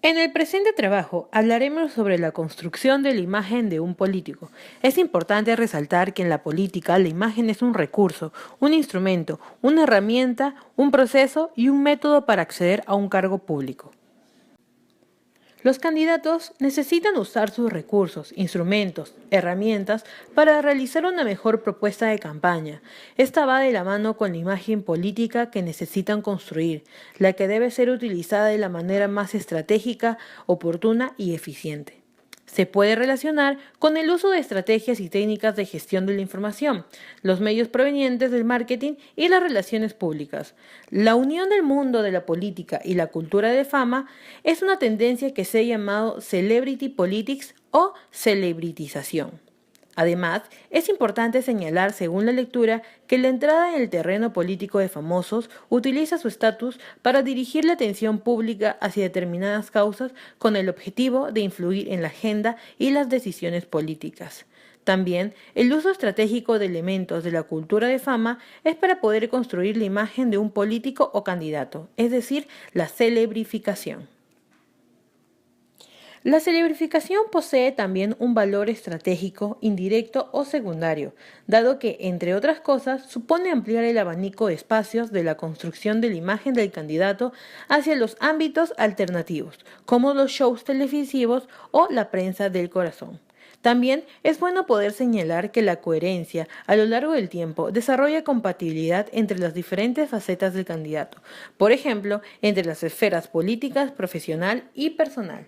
En el presente trabajo hablaremos sobre la construcción de la imagen de un político. Es importante resaltar que en la política la imagen es un recurso, un instrumento, una herramienta, un proceso y un método para acceder a un cargo público. Los candidatos necesitan usar sus recursos, instrumentos, herramientas para realizar una mejor propuesta de campaña. Esta va de la mano con la imagen política que necesitan construir, la que debe ser utilizada de la manera más estratégica, oportuna y eficiente. Se puede relacionar con el uso de estrategias y técnicas de gestión de la información, los medios provenientes del marketing y las relaciones públicas. La unión del mundo de la política y la cultura de fama es una tendencia que se ha llamado celebrity politics o celebritización. Además, es importante señalar, según la lectura, que la entrada en el terreno político de famosos utiliza su estatus para dirigir la atención pública hacia determinadas causas con el objetivo de influir en la agenda y las decisiones políticas. También, el uso estratégico de elementos de la cultura de fama es para poder construir la imagen de un político o candidato, es decir, la celebrificación. La celebrificación posee también un valor estratégico, indirecto o secundario, dado que, entre otras cosas, supone ampliar el abanico de espacios de la construcción de la imagen del candidato hacia los ámbitos alternativos, como los shows televisivos o la prensa del corazón. También es bueno poder señalar que la coherencia, a lo largo del tiempo, desarrolla compatibilidad entre las diferentes facetas del candidato, por ejemplo, entre las esferas políticas, profesional y personal.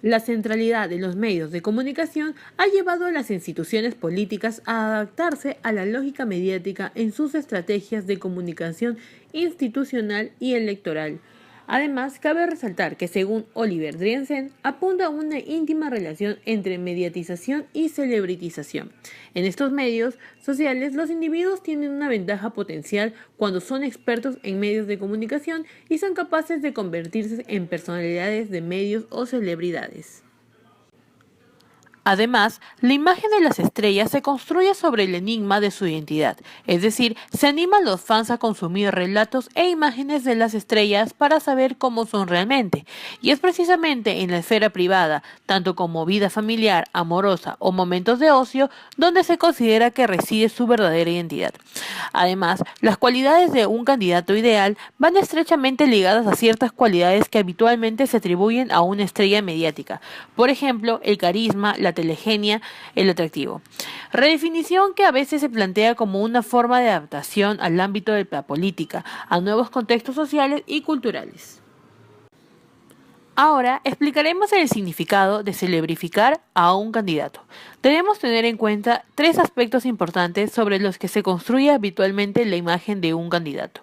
La centralidad de los medios de comunicación ha llevado a las instituciones políticas a adaptarse a la lógica mediática en sus estrategias de comunicación institucional y electoral. Además, cabe resaltar que, según Oliver Driesen, apunta a una íntima relación entre mediatización y celebritización. En estos medios sociales, los individuos tienen una ventaja potencial cuando son expertos en medios de comunicación y son capaces de convertirse en personalidades de medios o celebridades. Además, la imagen de las estrellas se construye sobre el enigma de su identidad, es decir, se anima a los fans a consumir relatos e imágenes de las estrellas para saber cómo son realmente, y es precisamente en la esfera privada, tanto como vida familiar, amorosa o momentos de ocio, donde se considera que reside su verdadera identidad. Además, las cualidades de un candidato ideal van estrechamente ligadas a ciertas cualidades que habitualmente se atribuyen a una estrella mediática, por ejemplo, el carisma, la telegenia, el atractivo. Redefinición que a veces se plantea como una forma de adaptación al ámbito de la política, a nuevos contextos sociales y culturales. Ahora explicaremos el significado de celebrificar a un candidato. Debemos tener en cuenta tres aspectos importantes sobre los que se construye habitualmente la imagen de un candidato.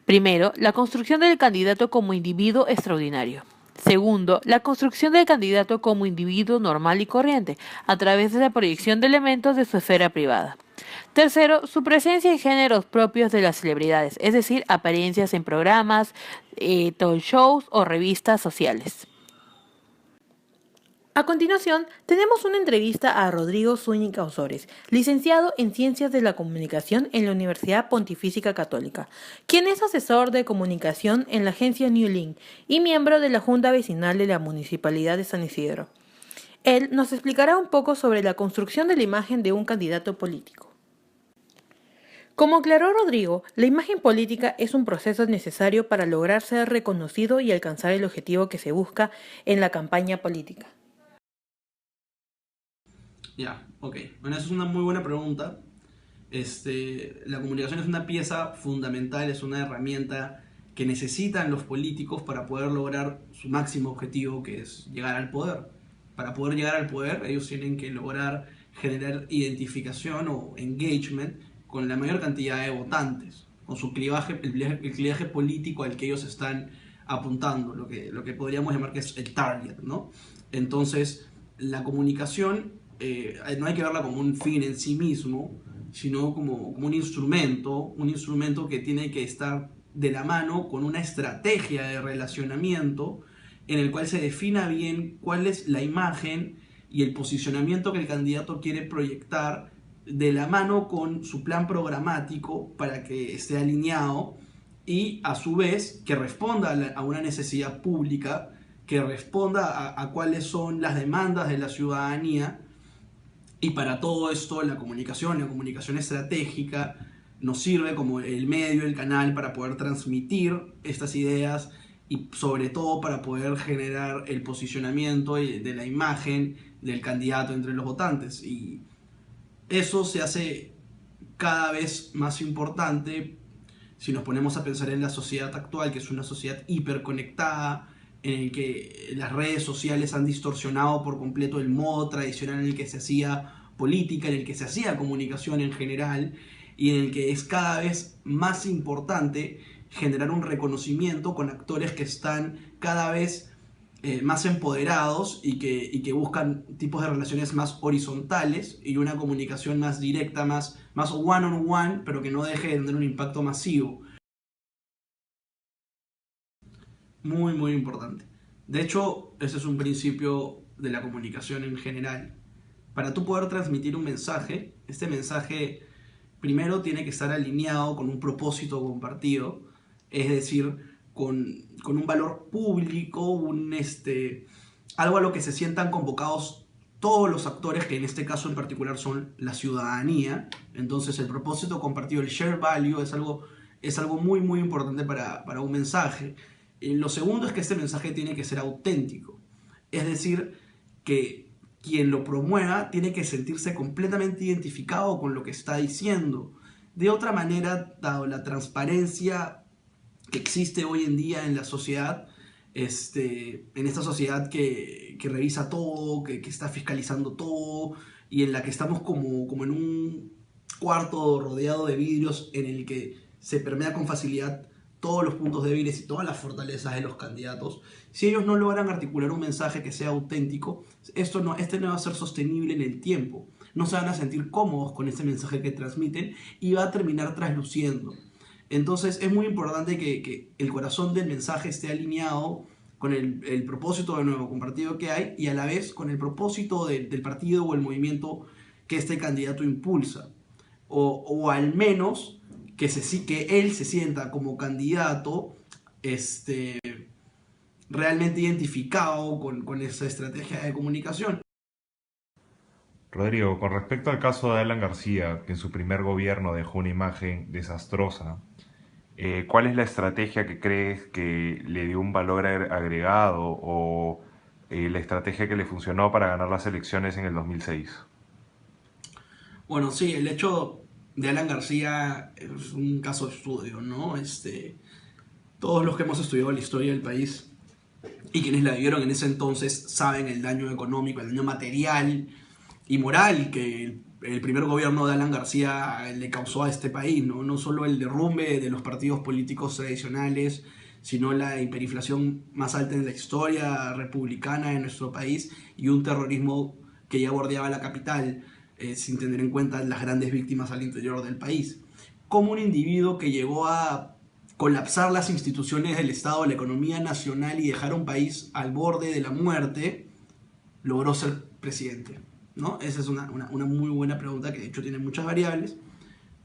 Primero, la construcción del candidato como individuo extraordinario. Segundo, la construcción del candidato como individuo normal y corriente, a través de la proyección de elementos de su esfera privada. Tercero, su presencia en géneros propios de las celebridades, es decir, apariencias en programas, talk shows o revistas sociales. A continuación, tenemos una entrevista a Rodrigo Zúñiga Osores, licenciado en Ciencias de la Comunicación en la Universidad Pontificia Católica, quien es asesor de comunicación en la agencia New Link y miembro de la Junta Vecinal de la Municipalidad de San Isidro. Él nos explicará un poco sobre la construcción de la imagen de un candidato político. Como aclaró Rodrigo, la imagen política es un proceso necesario para lograr ser reconocido y alcanzar el objetivo que se busca en la campaña política. Ya, ok. Bueno, esa es una muy buena pregunta. La comunicación es una pieza fundamental, es una herramienta que necesitan los políticos para poder lograr su máximo objetivo, que es llegar al poder. Para poder llegar al poder, ellos tienen que lograr generar identificación o engagement con la mayor cantidad de votantes, con su clivaje, el clivaje político al que ellos están apuntando, lo que podríamos llamar que es el target, ¿no? Entonces, la comunicación no hay que verla como un fin en sí mismo, sino como un instrumento que tiene que estar de la mano con una estrategia de relacionamiento en el cual se defina bien cuál es la imagen y el posicionamiento que el candidato quiere proyectar de la mano con su plan programático para que esté alineado y a su vez que responda a una necesidad pública que responda a cuáles son las demandas de la ciudadanía. Y para todo esto la comunicación estratégica nos sirve como el medio, el canal para poder transmitir estas ideas y sobre todo para poder generar el posicionamiento de la imagen del candidato entre los votantes. Y eso se hace cada vez más importante si nos ponemos a pensar en la sociedad actual, que es una sociedad hiperconectada, en el que las redes sociales han distorsionado por completo el modo tradicional en el que se hacía política, en el que se hacía comunicación en general, y en el que es cada vez más importante generar un reconocimiento con actores que están cada vez más empoderados y que buscan tipos de relaciones más horizontales y una comunicación más directa, más one on one, pero que no deje de tener un impacto masivo. Muy, muy importante. De hecho, ese es un principio de la comunicación en general. Para tú poder transmitir un mensaje, este mensaje primero tiene que estar alineado con un propósito compartido, es decir, con un valor público, algo a lo que se sientan convocados todos los actores, que en este caso en particular son la ciudadanía. Entonces el propósito compartido, el share value, es algo muy, muy importante para un mensaje. Lo segundo es que este mensaje tiene que ser auténtico, es decir, que quien lo promueva tiene que sentirse completamente identificado con lo que está diciendo. De otra manera, dado la transparencia que existe hoy en día en la sociedad, en esta sociedad que revisa todo, que está fiscalizando todo y en la que estamos como en un cuarto rodeado de vidrios en el que se permea con facilidad todos los puntos débiles y todas las fortalezas de los candidatos. Si ellos no logran articular un mensaje que sea auténtico, este no va a ser sostenible en el tiempo. No se van a sentir cómodos con ese mensaje que transmiten y va a terminar trasluciendo. Entonces es muy importante que el corazón del mensaje esté alineado con el propósito de nuevo compartido que hay y a la vez con el propósito del partido o el movimiento que este candidato impulsa. O al menos que él se sienta como candidato realmente identificado con esa estrategia de comunicación. Rodrigo, con respecto al caso de Alan García, que en su primer gobierno dejó una imagen desastrosa, ¿cuál es la estrategia que crees que le dio un valor agregado o la estrategia que le funcionó para ganar las elecciones en el 2006? Bueno, sí, el hecho de Alan García es un caso de estudio, ¿no? Todos los que hemos estudiado la historia del país y quienes la vivieron en ese entonces saben el daño económico, el daño material y moral que el primer gobierno de Alan García le causó a este país, ¿no? No solo el derrumbe de los partidos políticos tradicionales, sino la hiperinflación más alta en la historia republicana de nuestro país y un terrorismo que ya bordeaba la capital, sin tener en cuenta las grandes víctimas al interior del país. Como un individuo que llegó a colapsar las instituciones del Estado, la economía nacional y dejar a un país al borde de la muerte, logró ser presidente, ¿no? Esa es una muy buena pregunta que de hecho tiene muchas variables,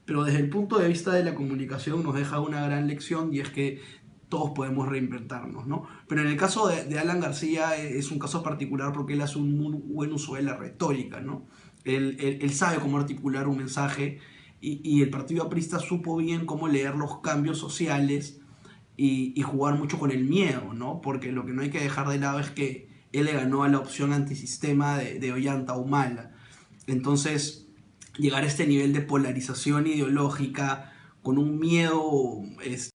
pero desde el punto de vista de la comunicación nos deja una gran lección y es que todos podemos reinventarnos, ¿no? Pero en el caso de Alan García es un caso particular porque él hace un muy buen uso de la retórica, ¿no? Él sabe cómo articular un mensaje y el partido aprista supo bien cómo leer los cambios sociales y jugar mucho con el miedo, ¿no? Porque lo que no hay que dejar de lado es que él le ganó a la opción antisistema de Ollanta Humala. Entonces, llegar a este nivel de polarización ideológica con un miedo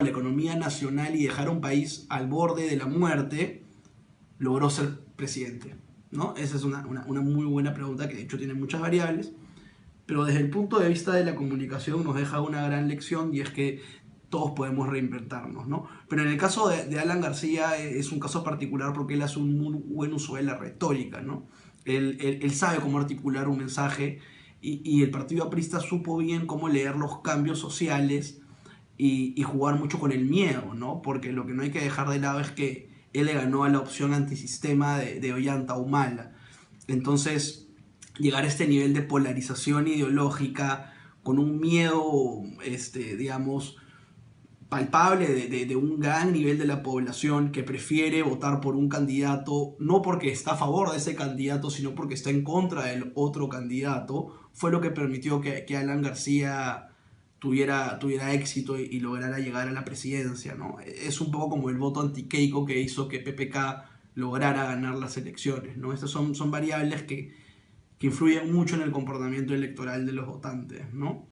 a la economía nacional y dejar a un país al borde de la muerte, logró ser presidente, ¿no? Esa es una muy buena pregunta que de hecho tiene muchas variables, pero desde el punto de vista de la comunicación nos deja una gran lección y es que todos podemos reinventarnos, ¿no? Pero en el caso de Alan García es un caso particular porque él hace un muy buen uso de la retórica, ¿no? Él sabe cómo articular un mensaje y el partido aprista supo bien cómo leer los cambios sociales y jugar mucho con el miedo, ¿no? Porque lo que no hay que dejar de lado es que él le ganó a la opción antisistema de Ollanta Humala. Entonces, llegar a este nivel de polarización ideológica con un miedo, digamos, palpable de un gran nivel de la población que prefiere votar por un candidato, no porque está a favor de ese candidato, sino porque está en contra del otro candidato, fue lo que permitió que Alan García tuviera éxito y lograra llegar a la presidencia, ¿no? Es un poco como el voto anti-Keiko que hizo que PPK lograra ganar las elecciones, ¿no? Estas son variables que influyen mucho en el comportamiento electoral de los votantes, ¿no?